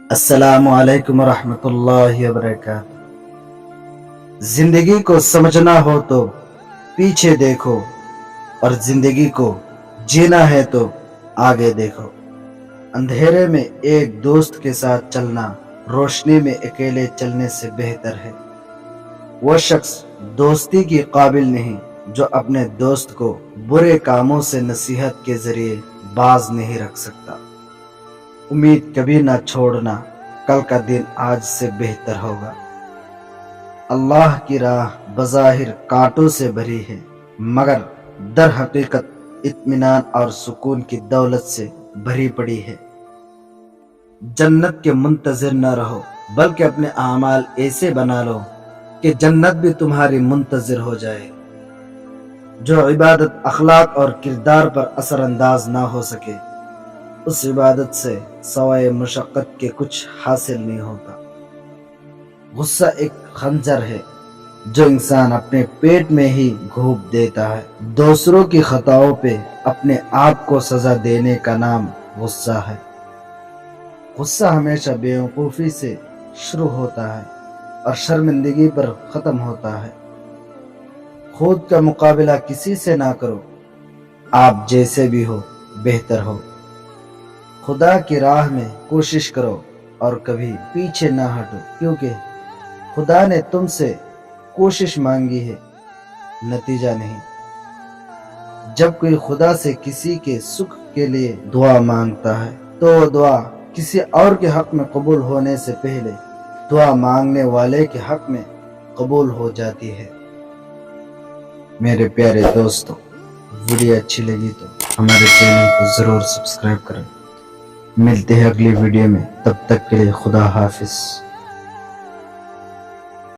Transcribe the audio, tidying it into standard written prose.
السلام علیکم ورحمۃ اللہ وبرکاتہ۔ زندگی کو سمجھنا ہو تو پیچھے دیکھو، اور زندگی کو جینا ہے تو آگے دیکھو۔ اندھیرے میں ایک دوست کے ساتھ چلنا روشنی میں اکیلے چلنے سے بہتر ہے۔ وہ شخص دوستی کی قابل نہیں جو اپنے دوست کو برے کاموں سے نصیحت کے ذریعے باز نہیں رکھ سکتا۔ امید کبھی نہ چھوڑنا، کل کا دن آج سے بہتر ہوگا۔ اللہ کی راہ بظاہر کانٹوں سے بھری ہے، مگر در حقیقت اطمینان اور سکون کی دولت سے بھری پڑی ہے۔ جنت کے منتظر نہ رہو، بلکہ اپنے اعمال ایسے بنا لو کہ جنت بھی تمہاری منتظر ہو جائے۔ جو عبادت اخلاق اور کردار پر اثر انداز نہ ہو سکے، اس عبادت سے سوائے مشقت کے کچھ حاصل نہیں ہوتا۔ غصہ ایک خنجر ہے جو انسان اپنے پیٹ میں ہی گھونپ دیتا ہے۔ دوسروں کی خطاؤں پہ اپنے آپ کو سزا دینے کا نام غصہ ہے۔ غصہ ہمیشہ بیوقوفی سے شروع ہوتا ہے اور شرمندگی پر ختم ہوتا ہے۔ خود کا مقابلہ کسی سے نہ کرو، آپ جیسے بھی ہو بہتر ہو۔ خدا کی راہ میں کوشش کرو اور کبھی پیچھے نہ ہٹو، کیونکہ خدا نے تم سے کوشش مانگی ہے، نتیجہ نہیں۔ جب کوئی خدا سے کسی کے سکھ کے لیے دعا مانگتا ہے تو وہ دعا کسی اور کے حق میں قبول ہونے سے پہلے دعا مانگنے والے کے حق میں قبول ہو جاتی ہے۔ میرے پیارے دوستو، ویڈیو اچھی لگی تو ہمارے چینل کو ضرور سبسکرائب کریں۔ ملتے ہیں اگلی ویڈیو میں، تب تک کے لیے خدا حافظ۔